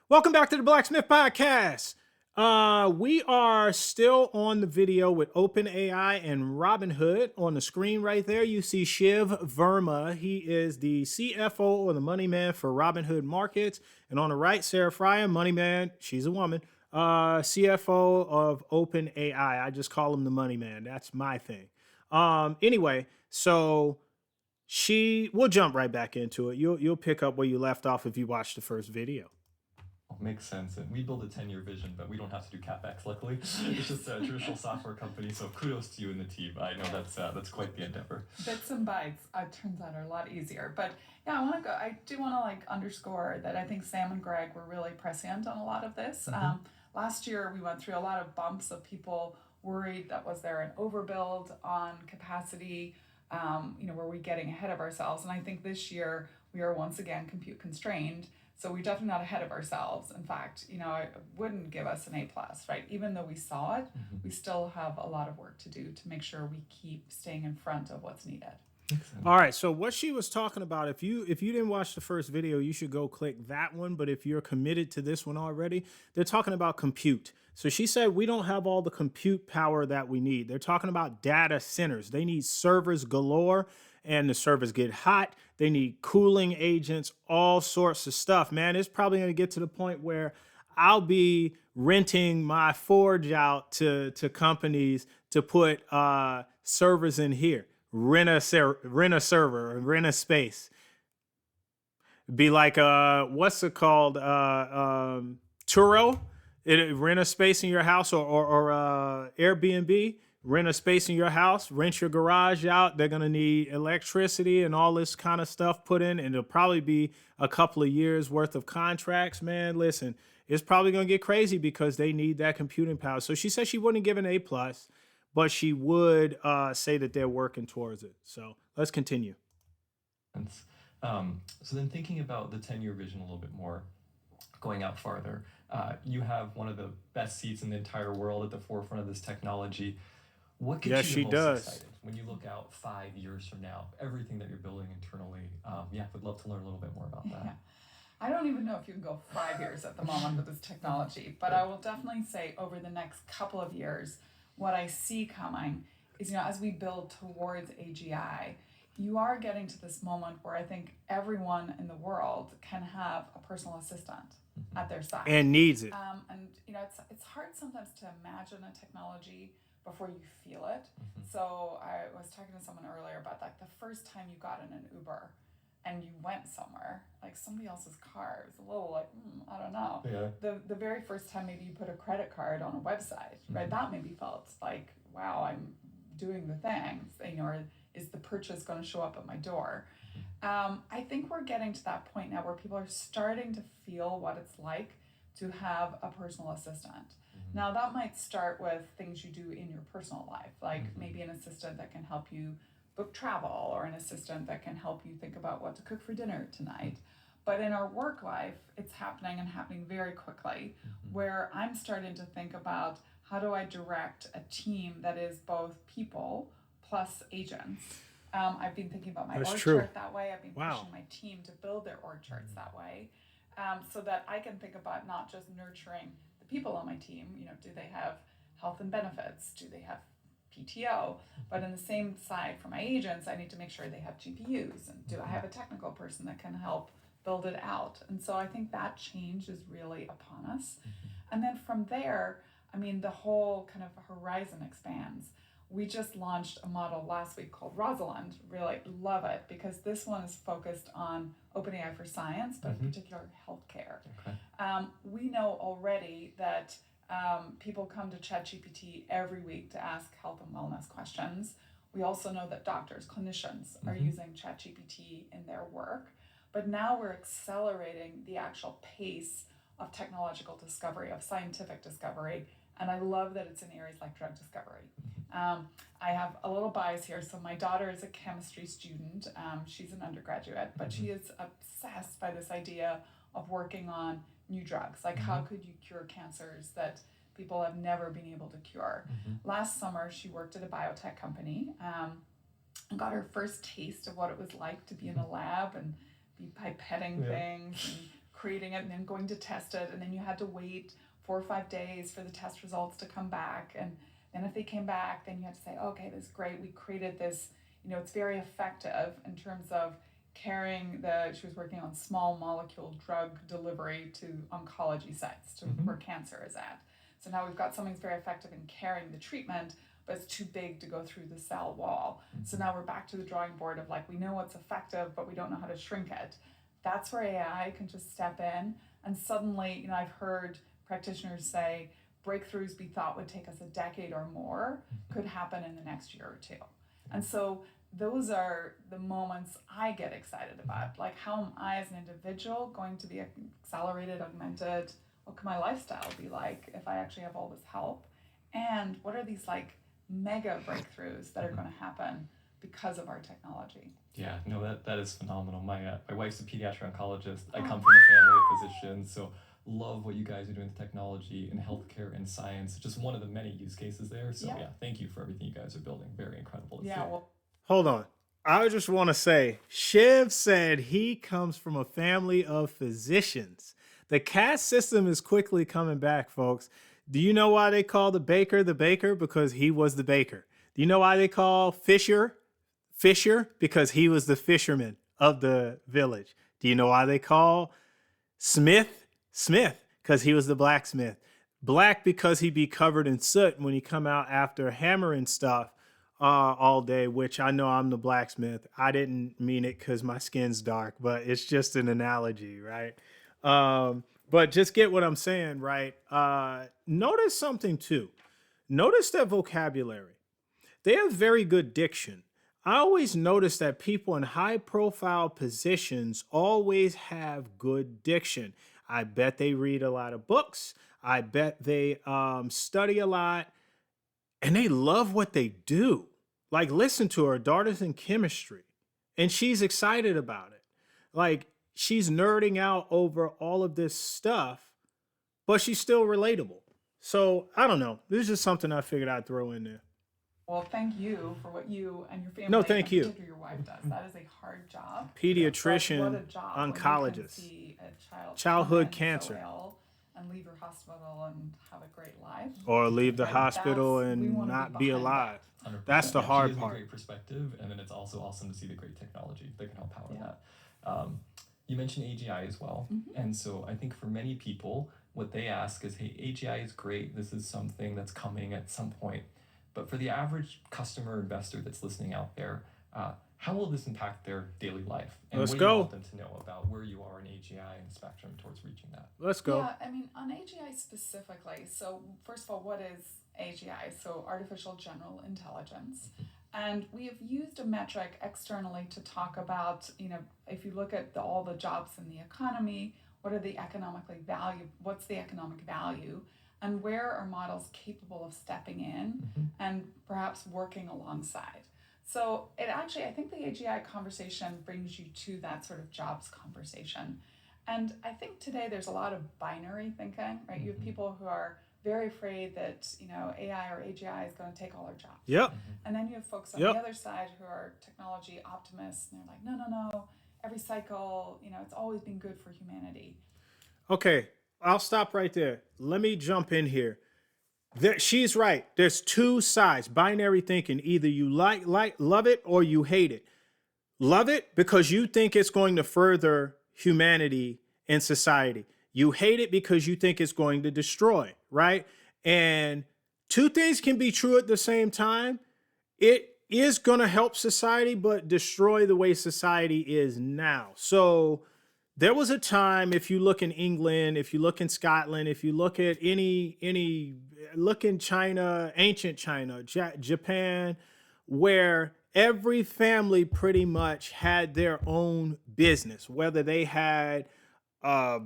Welcome back to the Blacksmith Podcast. We are still on the video with OpenAI and Robinhood. On the screen right there, you see Shiv Verma. He is the CFO or the money man for Robinhood Markets. And on the right, Sarah Fryer, money man, she's a woman, CFO of OpenAI. I just call him the money man. That's my thing. Anyway, so we'll jump right back into it. You'll pick up where you left off if you watched the first video. Makes sense. And we build a 10-year vision, but we don't have to do CapEx, luckily. It's just a traditional software company, so kudos to you and the team. I know that's quite the endeavor. Bits and bytes, turns out, are a lot easier. But yeah, I do want to underscore that I think Sam and Greg were really prescient on a lot of this. Last year, we went through a lot of bumps of people worried that was there an overbuild on capacity, were we getting ahead of ourselves? And I think this year we are once again compute constrained. So we're definitely not ahead of ourselves. In fact, it wouldn't give us an A+, right? Even though we saw it, we still have a lot of work to do to make sure we keep staying in front of what's needed. All right. So what she was talking about, if you didn't watch the first video, you should go click that one. But if you're committed to this one already, they're talking about compute. So she said we don't have all the compute power that we need. They're talking about data centers. They need servers galore, and the servers get hot. They need cooling agents, all sorts of stuff. Man, it's probably going to get to the point where I'll be renting my Forge out to companies to put servers in here. Rent a server, rent a space. Be like what's it called? Turo. Rent a space in your house, or Airbnb. Rent a space in your house, rent your garage out. They're going to need electricity and all this kind of stuff put in. And it'll probably be a couple of years worth of contracts, man. Listen, it's probably going to get crazy because they need that computing power. So she said she wouldn't give an A+, but she would say that they're working towards it. So let's continue. So then thinking about the 10-year vision a little bit more, going out farther, you have one of the best seats in the entire world at the forefront of this technology. What gets you the most excited when you look out 5 years from now, everything that you're building internally? Would love to learn a little bit more about that. Yeah. I don't even know if you can go 5 years at the moment with this technology, but I will definitely say over the next couple of years, what I see coming is, as we build towards AGI, you are getting to this moment where I think everyone in the world can have a personal assistant at their side. And needs it. It's hard sometimes to imagine a technology before you feel it. So I was talking to someone earlier about the first time you got in an Uber and you went somewhere, like somebody else's car, it was a little I don't know. Yeah. The very first time maybe you put a credit card on a website, right? That maybe felt like, wow, I'm doing the things, or is the purchase going to show up at my door? I think we're getting to that point now where people are starting to feel what it's like to have a personal assistant. Now, that might start with things you do in your personal life, like maybe an assistant that can help you book travel, or an assistant that can help you think about what to cook for dinner tonight. But in our work life, it's happening very quickly, where I'm starting to think about how do I direct a team that is both people plus agents. I've been thinking about my org chart that way. I've been pushing my team to build their org charts that way, so that I can think about not just nurturing the people on my team. Do they have health and benefits? Do they have PTO? But on the same side, for my agents, I need to make sure they have GPUs. And do I have a technical person that can help build it out? And so I think that change is really upon us. And then from there, the whole kind of horizon expands. We just launched a model last week called Rosalind. Really love it because this one is focused on OpenAI for science, but in particular healthcare. Okay. We know already that people come to ChatGPT every week to ask health and wellness questions. We also know that doctors, clinicians are using ChatGPT in their work. But now we're accelerating the actual pace of technological discovery, of scientific discovery. And I love that it's in areas like drug discovery. I have a little bias here. So my daughter is a chemistry student. She's an undergraduate, but she is obsessed by this idea of working on new drugs. Like how could you cure cancers that people have never been able to cure? Last summer, she worked at a biotech company and got her first taste of what it was like to be in a lab and be pipetting things and creating it and then going to test it, and then you had to wait 4 or 5 days for the test results to come back, and then if they came back, then you had to say, okay, this is great, we created this, it's very effective in terms of carrying she was working on small molecule drug delivery to oncology sites, to where cancer is at. So now we've got something that's very effective in carrying the treatment, but it's too big to go through the cell wall. So now we're back to the drawing board of we know what's effective, but we don't know how to shrink it. That's where AI can just step in, and suddenly, I've heard practitioners say breakthroughs we thought would take us a decade or more could happen in the next year or two. And so those are the moments I get excited about. How am I as an individual going to be accelerated, augmented? What can my lifestyle be like if I actually have all this help? And what are these mega breakthroughs that are going to happen because of our technology? Yeah, no, that is phenomenal. My wife's a pediatric oncologist. I come from a family of physicians, so love what you guys are doing with technology and healthcare and science. Just one of the many use cases there. So yeah, thank you for everything you guys are building. Very incredible to see. Hold on. I just want to say, Shiv said he comes from a family of physicians. The caste system is quickly coming back, folks. Do you know why they call the baker? Because he was the baker. Do you know why they call Fisher? Because he was the fisherman of the village. Do you know why they call Smith? Because he was the blacksmith. Black because he be covered in soot when he come out after hammering stuff all day, which I know I'm the blacksmith. I didn't mean it because my skin's dark, but it's just an analogy, right? But just get what I'm saying, right? Notice something too. Notice their vocabulary. They have very good diction. I always notice that people in high profile positions always have good diction. I bet they read a lot of books. I bet they study a lot. And they love what they do. Listen to her daughter's in chemistry, and she's excited about it. She's nerding out over all of this stuff, but she's still relatable. So I don't know. This is just something I figured I'd throw in there. Well, thank you for what you and your family, no, thank you. Your wife does. That is a hard job. Pediatrician, what a job oncologist, see a childhood cancer. So ill and leave your hospital and have a great life, or leave the hospital and not be alive. That's the hard part. Great perspective, and then it's also awesome to see the great technology that can help power that. You mentioned AGI as well, and so I think for many people, what they ask is, "Hey, AGI is great. This is something that's coming at some point." But for the average customer investor that's listening out there, how will this impact their daily life? And what do you want them to know about where you are in AGI and the spectrum towards reaching that? Let's go. Yeah, on AGI specifically, so first of all, what is AGI? So artificial general intelligence. And we have used a metric externally to talk about, if you look at all the jobs in the economy, what's the economic value? And where are models capable of stepping in and perhaps working alongside? So I think the AGI conversation brings you to that sort of jobs conversation. And I think today there's a lot of binary thinking, right? You have people who are very afraid that, AI or AGI is going to take all our jobs. Yep. And then you have folks on the other side who are technology optimists, and they're like, no, every cycle, it's always been good for humanity. Okay. I'll stop right there. Let me jump in here. She's right. There's two sides, binary thinking. Either you love it or you hate it. Love it because you think it's going to further humanity and society. You hate it because you think it's going to destroy, right? And two things can be true at the same time. It is going to help society, but destroy the way society is now. So there was a time, if you look in England, if you look in Scotland, if you look at look in China, ancient China, Japan, where every family pretty much had their own business, whether they had a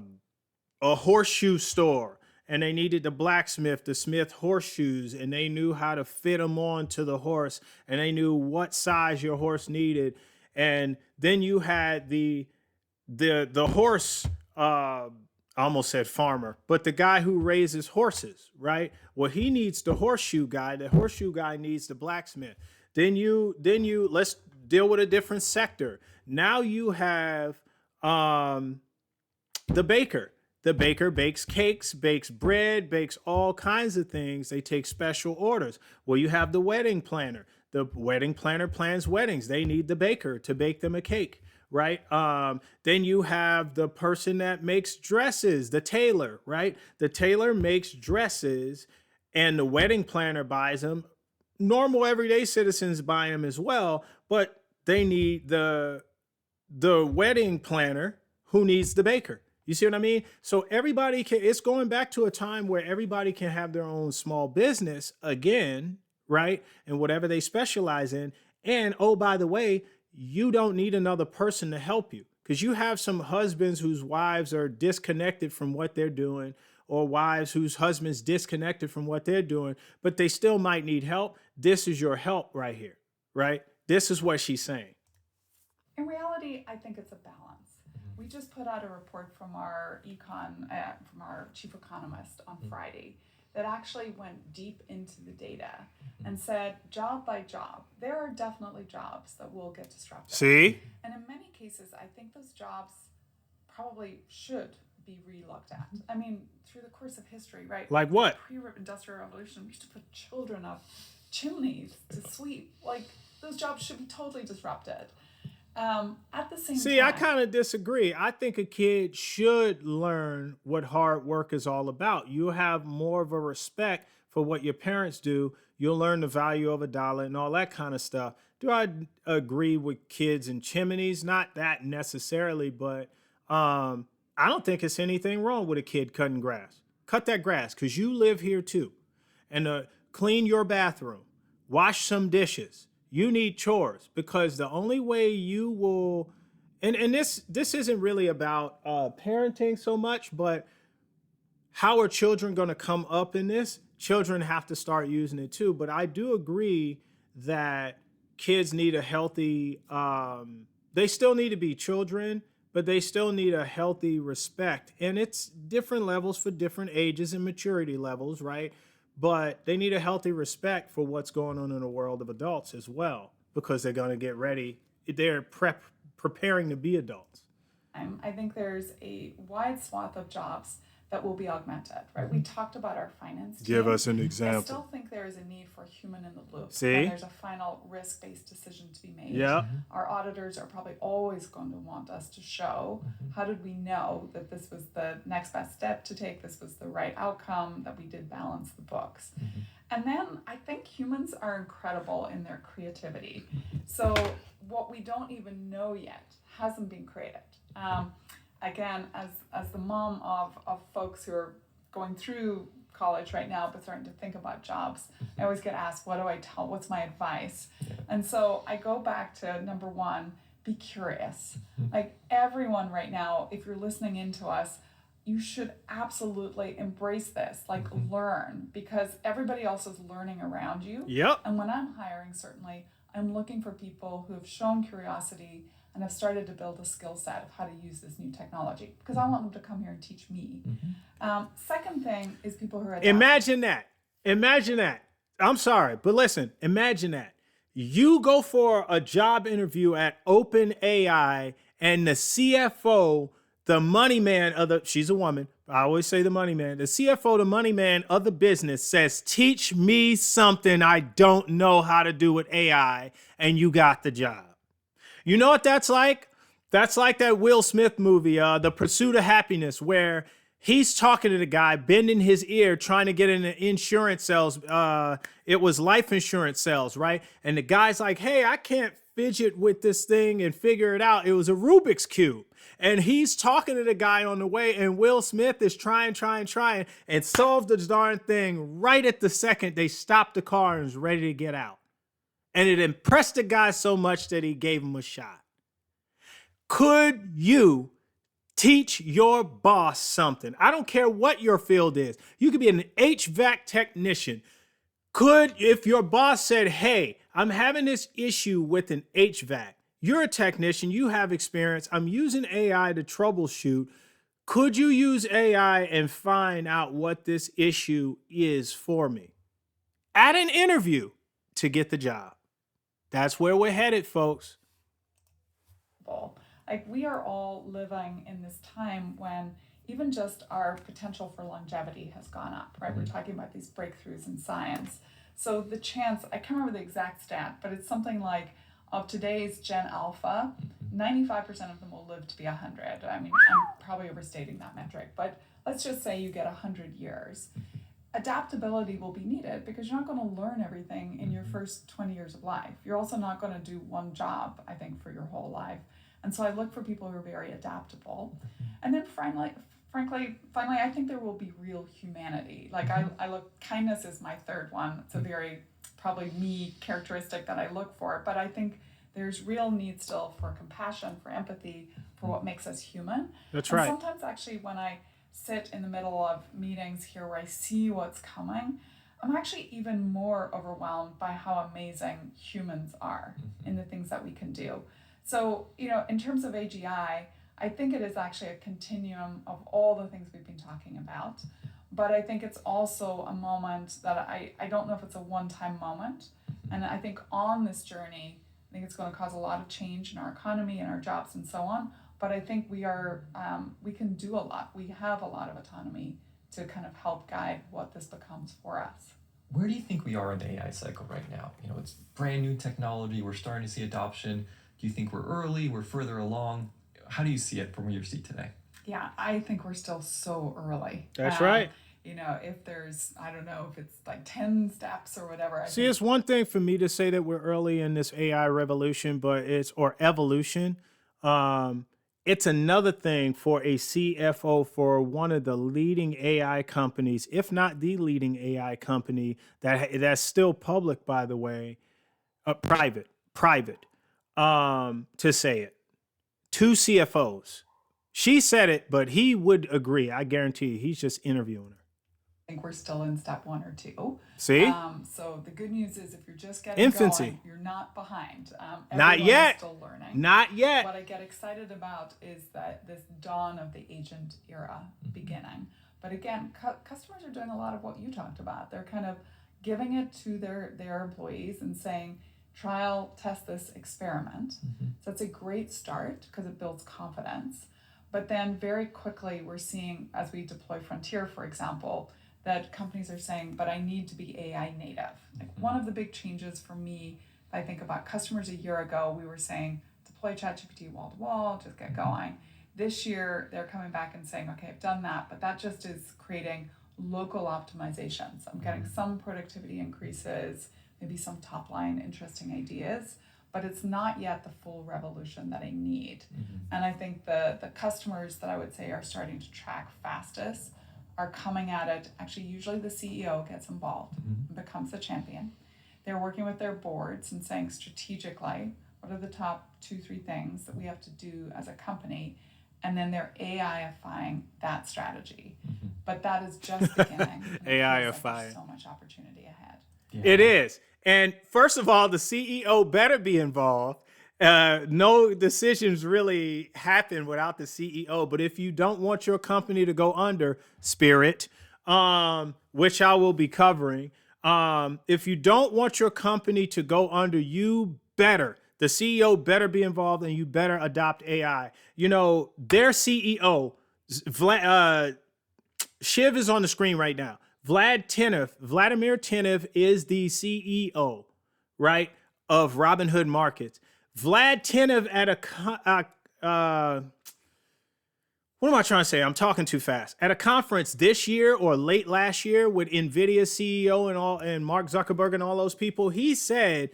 horseshoe store and they needed the blacksmith to smith horseshoes, and they knew how to fit them onto the horse, and they knew what size your horse needed. And then you had the horse, I almost said farmer, but the guy who raises horses, right? Well, he needs the horseshoe guy. The horseshoe guy needs the blacksmith. Then you let's deal with a different sector. Now you have the baker. The baker bakes cakes, bakes bread, bakes all kinds of things. They take special orders. Well, you have the wedding planner. The wedding planner plans weddings. They need the baker to bake them a cake, right? Then you have the person that makes dresses, the tailor, right? The tailor makes dresses and the wedding planner buys them. Normal everyday citizens buy them as well, but they need the wedding planner who needs the baker. You see what I mean? So everybody can, it's going back to a time where everybody can have their own small business again, right? And whatever they specialize in. And oh, by the way, you don't need another person to help you because you have some husbands whose wives are disconnected from what they're doing, or wives whose husbands disconnected from what they're doing, but they still might need help. This is your help right here, right? This is what she's saying. In reality, I think it's a balance. We just put out a report from our from our chief economist on Friday that actually went deep into the data and said, job by job, there are definitely jobs that will get disrupted. See? And in many cases, I think those jobs probably should be re-looked at. I mean, through the course of history, right? Like what? Pre-industrial revolution, we used to put children up chimneys to sweep. Like, those jobs should be totally disrupted. At the same time, I kind of disagree. I think a kid should learn what hard work is all about. You'll have more of a respect for what your parents do. You'll learn the value of a dollar and all that kind of stuff. Do I agree with kids and chimneys? Not that necessarily, but I don't think it's anything wrong with a kid cutting grass. Cut that grass because you live here too. And clean your bathroom. Wash some dishes. You need chores because the only way you will, and this isn't really about parenting so much, but how are children going to come up in this? Children have to start using it too. But I do agree that kids need a healthy, they still need to be children, but they still need a healthy respect. And it's different levels for different ages and maturity levels, right? But they need a healthy respect for what's going on in the world of adults as well, because they're going to get ready. They're preparing to be adults. I think there's a wide swath of jobs that will be augmented, right? We talked about our finance team. Give us an example. I still think there is a need for a human in the loop. See? When there's a final risk-based decision to be made. Yeah. Our auditors are probably always going to want us to show how did we know that this was the next best step to take, this was the right outcome, that we did balance the books. And then I think humans are incredible in their creativity. So what we don't even know yet hasn't been created. Again, as the mom of folks who are going through college right now but starting to think about jobs, I always get asked, what do I tell, what's my advice? And so I go back to number one, be curious. Like everyone right now, if you're listening into us, you should absolutely embrace this, like learn, because everybody else is learning around you. Yep. And when I'm hiring, certainly, I'm looking for people who have shown curiosity and have started to build a skill set of how to use this new technology, because I want them to come here and teach me. Second thing is people who are adapting. Imagine that. I'm sorry, but listen, imagine that. You go for a job interview at OpenAI and the CFO, the money man of the, she's a woman, I always say the money man, the CFO, the money man of the business says, teach me something I don't know how to do with AI, and you got the job. You know what that's like? That's like that Will Smith movie, The Pursuit of Happiness, where he's talking to the guy, bending his ear, trying to get into insurance sales. It was life insurance sales, right? And the guy's like, hey, I can't fidget with this thing and figure it out. It was a Rubik's Cube. And he's talking to the guy on the way, and Will Smith is trying, and solved the darn thing right at the second they stopped the car and was ready to get out. And it impressed the guy so much that he gave him a shot. Could you teach your boss something? I don't care what your field is. You could be an HVAC technician. If your boss said, hey, I'm having this issue with an HVAC. You're a technician. You have experience. I'm using AI to troubleshoot. Could you use AI and find out what this issue is for me? At an interview to get the job. That's where we're headed, folks. Like we are all living in this time when even just our potential for longevity has gone up, right? We're talking about these breakthroughs in science. So the chance, I can't remember the exact stat, but it's something like of today's Gen Alpha, 95% of them will live to be 100. I mean, I'm probably overstating that metric, but let's just say you get 100 years. Adaptability will be needed because you're not going to learn everything in your first 20 years of life. You're also not going to do one job, I think, for your whole life. And so I look for people who are very adaptable. And then finally, I think there will be real humanity. Like I look, kindness is my third one. It's a very probably me characteristic that I look for, but I think there's real need still for compassion, for empathy, for what makes us human. That's and right. Sometimes actually when I sit in the middle of meetings here where I see what's coming, I'm actually even more overwhelmed by how amazing humans are in the things that we can do. So, in terms of AGI, I think it is actually a continuum of all the things we've been talking about. But I think it's also a moment that I don't know if it's a one-time moment. And I think on this journey, I think it's going to cause a lot of change in our economy and our jobs and so on. But I think we can do a lot. We have a lot of autonomy to kind of help guide what this becomes for us. Where do you think we are in the AI cycle right now? It's brand new technology. We're starting to see adoption. Do you think we're early? We're further along? How do you see it from your seat today? Yeah, I think we're still so early. That's right. If there's, I don't know if it's like 10 steps or whatever. See, it's one thing for me to say that we're early in this AI revolution, or evolution. It's another thing for a CFO for one of the leading AI companies, if not the leading AI company that's still public, by the way, private, to say it. Two CFOs. She said it, but he would agree. I guarantee you, he's just interviewing her. I think we're still in step 1 or 2. See? So the good news is if you're just getting Infancy. going, you're not behind. Not yet. Is still learning. Not yet. What I get excited about is that this dawn of the agent era beginning. But again, customers are doing a lot of what you talked about. They're kind of giving it to their employees and saying, trial, test this, experiment. So it's a great start because it builds confidence. But then very quickly we're seeing, as we deploy Frontier, for example, that companies are saying, but I need to be AI native. Like one of the big changes for me, if I think about customers a year ago, we were saying, deploy ChatGPT wall to wall, just get going. This year, they're coming back and saying, okay, I've done that, but that just is creating local optimizations. I'm getting some productivity increases, maybe some top line interesting ideas, but it's not yet the full revolution that I need. And I think the customers that I would say are starting to track fastest are coming at it. Actually, usually the CEO gets involved and becomes the champion. They're working with their boards and saying strategically, what are the top 2-3 things that we have to do as a company? And then they're AI-ifying that strategy. But that is just beginning. AI-ifying. There's so much opportunity ahead. Yeah. It is. And first of all, the CEO better be involved. No decisions really happen without the CEO. But if you don't want your company to go under, Spirit, which I will be covering, if you don't want your company to go under, the CEO better be involved and you better adopt AI. Their CEO, Shiv is on the screen right now. Vladimir Tenev is the CEO, right, of Robinhood Markets. Vlad Tenev at what am I trying to say? I'm talking too fast. At a conference this year or late last year with NVIDIA CEO and Mark Zuckerberg and all those people, he said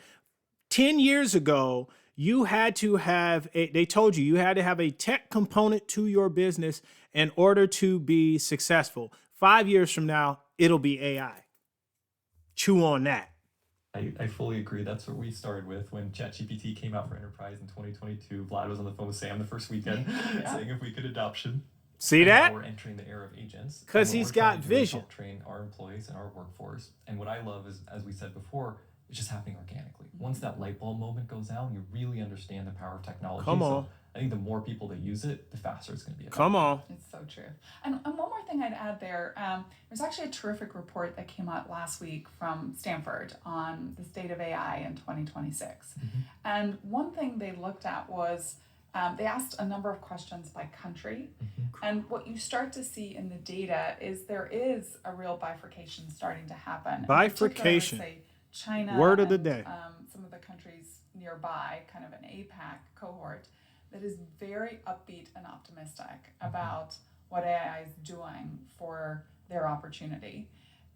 10 years ago, they told you had to have a tech component to your business in order to be successful. 5 years from now, it'll be AI. Chew on that. I fully agree. That's what we started with when ChatGPT came out for enterprise in 2022. Vlad was on the phone with Sam the first weekend saying if we could adoption. See that? Now we're entering the era of agents. Because he's got vision. Help train our employees and our workforce. And what I love is, as we said before, it's just happening organically. Once that light bulb moment goes out, you really understand the power of technology. Come on. So I think the more people that use it, the faster it's going to be. Come on. It's so true. And one more thing I'd add there, there's actually a terrific report that came out last week from Stanford on the state of AI in 2026. And one thing they looked at was They asked a number of questions by country. And what you start to see in the data is there is a real bifurcation starting to happen. Bifurcation. In particular, I would say China Word of the and day. some of the countries nearby, kind of an APAC cohort, that is very upbeat and optimistic about what AI is doing for their opportunity.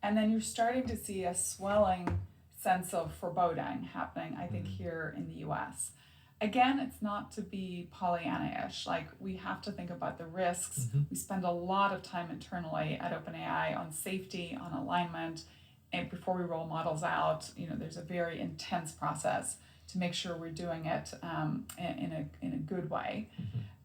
And then you're starting to see a swelling sense of foreboding happening, I think, here in the US. Again, it's not to be Pollyanna-ish. Like, we have to think about the risks. We spend a lot of time internally at OpenAI on safety, on alignment, and before we roll models out, there's a very intense process to make sure we're doing it in a good way.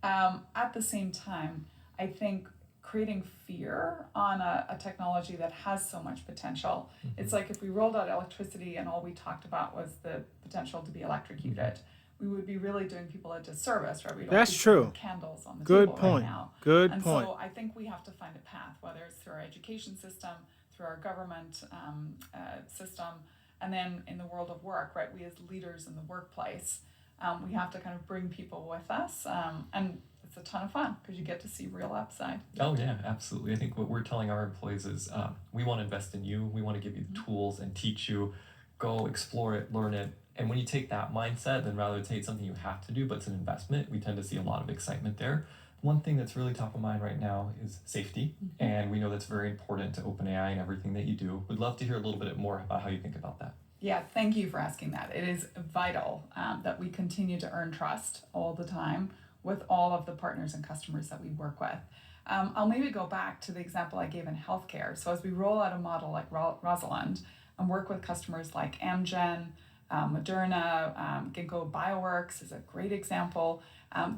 At the same time, I think creating fear on a technology that has so much potential. It's like if we rolled out electricity and all we talked about was the potential to be electrocuted, we would be really doing people a disservice, right? We'd That's true. Candles on the Good table point. right now. Good and point. So I think we have to find a path, whether it's through our education system, through our government system, and then in the world of work, right? We as leaders in the workplace, we have to kind of bring people with us, and it's a ton of fun because you get to see real upside. Oh yeah, absolutely. I think what we're telling our employees is we want to invest in you. We want to give you the tools and teach you. Go explore it, learn it. And when you take that mindset, then rather than take something you have to do, but it's an investment, we tend to see a lot of excitement there. One thing that's really top of mind right now is safety. And we know that's very important to OpenAI and everything that you do. We'd love to hear a little bit more about how you think about that. Yeah, thank you for asking that. It is vital that we continue to earn trust all the time with all of the partners and customers that we work with. I'll maybe go back to the example I gave in healthcare. So as we roll out a model like Rosalind and work with customers like Amgen, Moderna, Ginkgo Bioworks is a great example,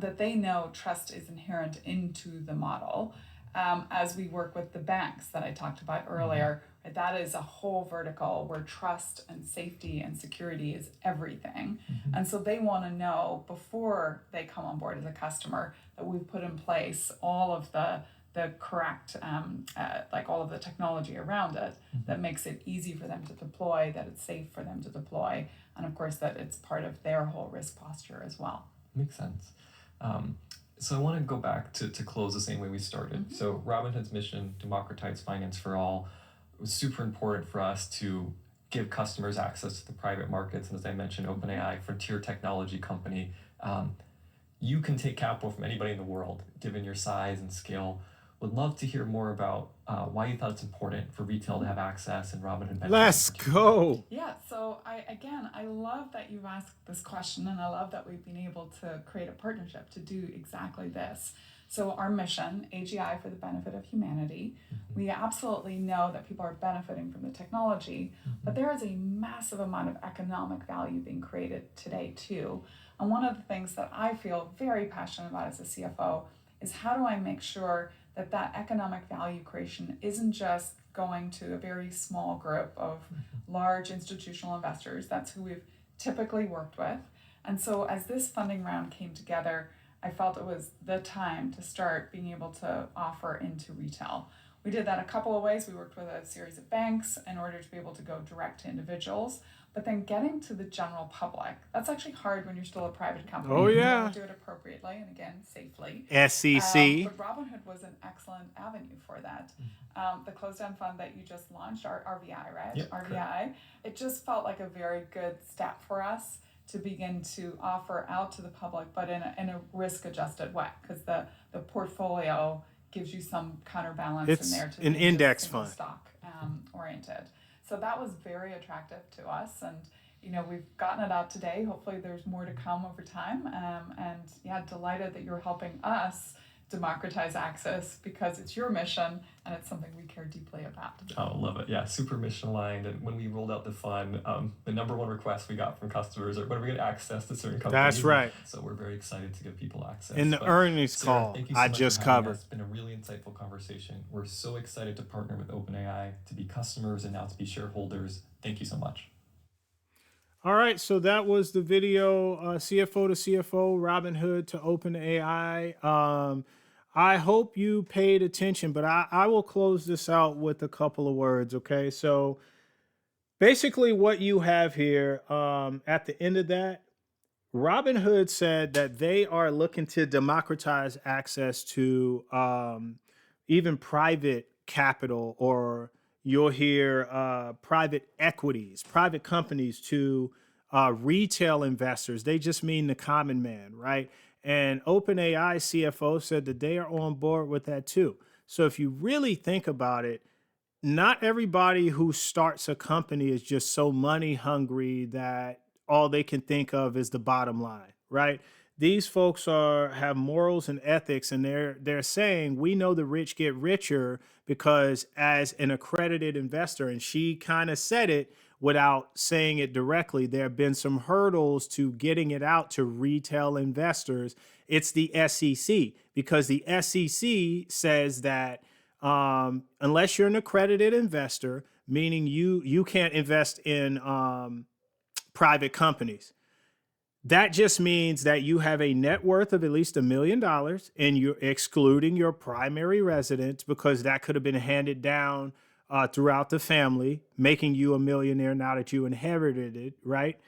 that they know trust is inherent into the model. As we work with the banks that I talked about earlier, right, that is a whole vertical where trust and safety and security is everything. And so they want to know before they come on board as a customer that we've put in place all of the correct, like all of the technology around it that makes it easy for them to deploy, that it's safe for them to deploy, and of course that it's part of their whole risk posture as well. Makes sense. So I want to go back to close the same way we started. So Robinhood's mission, democratize finance for all, was super important for us to give customers access to the private markets. And as I mentioned, OpenAI, frontier technology company, you can take capital from anybody in the world, given your size and scale. Would love to hear more about why you thought it's important for retail to have access and Robinhood. Let's go. Yeah, so I love that you've asked this question, and I love that we've been able to create a partnership to do exactly this. So our mission, AGI for the benefit of humanity, we absolutely know that people are benefiting from the technology, but there is a massive amount of economic value being created today too. And one of the things that I feel very passionate about as a CFO is how do I make sure that economic value creation isn't just going to a very small group of large institutional investors. That's who we've typically worked with. And so as this funding round came together, I felt it was the time to start being able to offer into retail. We did that a couple of ways. We worked with a series of banks in order to be able to go direct to individuals. But then getting to the general public, that's actually hard when you're still a private company. Oh, yeah. You want to do it appropriately and, again, safely. SEC. But Robinhood was an excellent avenue for that. The closed-end fund that you just launched, RVI, right? Yep, RVI. correct. It just felt like a very good step for us to begin to offer out to the public, but in a risk-adjusted way, because the portfolio gives you some counterbalance It's in there to an be index just single fund. stock oriented. So that was very attractive to us, and we've gotten it out today. Hopefully there's more to come over time, and yeah, delighted that you're helping us democratize access because it's your mission and it's something we care deeply about. Oh, love it. Yeah, super mission aligned. And when we rolled out the fund, the number one request we got from customers are when are we get access to certain companies? That's right. So we're very excited to give people access. In the earnings Sarah, call thank you so I much just for having covered. us. It's been a really insightful conversation. We're so excited to partner with OpenAI, to be customers and now to be shareholders. Thank you so much. All right, so that was the video, CFO to CFO, Robinhood to OpenAI. I hope you paid attention, but I will close this out with a couple of words, okay? So basically what you have here at the end of that, Robinhood said that they are looking to democratize access to even private capital, or you'll hear private equities, private companies to retail investors. They just mean the common man, right? And OpenAI CFO said that they are on board with that too. So if you really think about it, not everybody who starts a company is just so money hungry that all they can think of is the bottom line, right? These folks are have morals and ethics, and they're saying we know the rich get richer because as an accredited investor, and she kind of said it without saying it directly, there have been some hurdles to getting it out to retail investors. It's the SEC, because the SEC says that unless you're an accredited investor, meaning you can't invest in private companies. That just means that you have a net worth of at least $1 million, and you're excluding your primary residence, because that could have been handed down throughout the family, making you a millionaire now that you inherited it, right?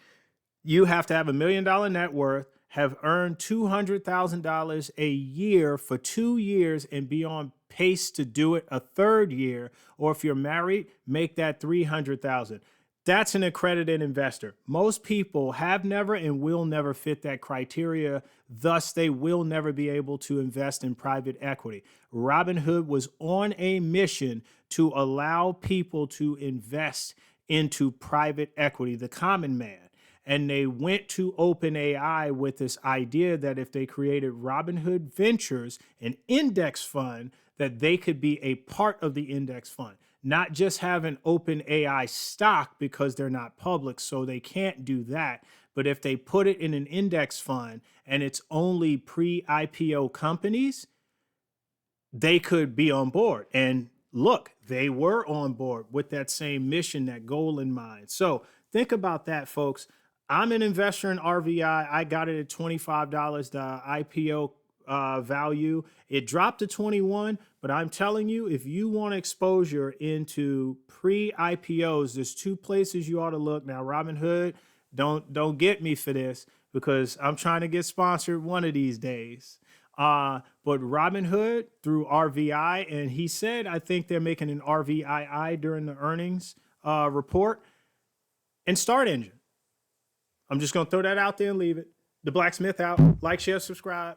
You have to have $1 million net worth, have earned $200,000 a year for 2 years, and be on pace to do it a third year. Or if you're married, make that $300,000. That's an accredited investor. Most people have never and will never fit that criteria. Thus, they will never be able to invest in private equity. Robinhood was on a mission to allow people to invest into private equity, the common man. And they went to OpenAI with this idea that if they created Robinhood Ventures, an index fund, that they could be a part of the index fund, not just have an OpenAI stock because they're not public, so they can't do that. But if they put it in an index fund and it's only pre-IPO companies, they could be on board. And look, they were on board with that same mission, that goal in mind. So think about that, folks. I'm an investor in RVI. I got it at $25, the IPO value. It dropped to 21, but I'm telling you, if you want exposure into pre-IPOs, there's two places you ought to look. Now, Robinhood, don't get me for this, because I'm trying to get sponsored one of these days. But Robinhood through RVI, and he said, I think they're making an RVII during the earnings report, and Start Engine. I'm just going to throw that out there and leave it. The Blacksmith out. Like, share, subscribe.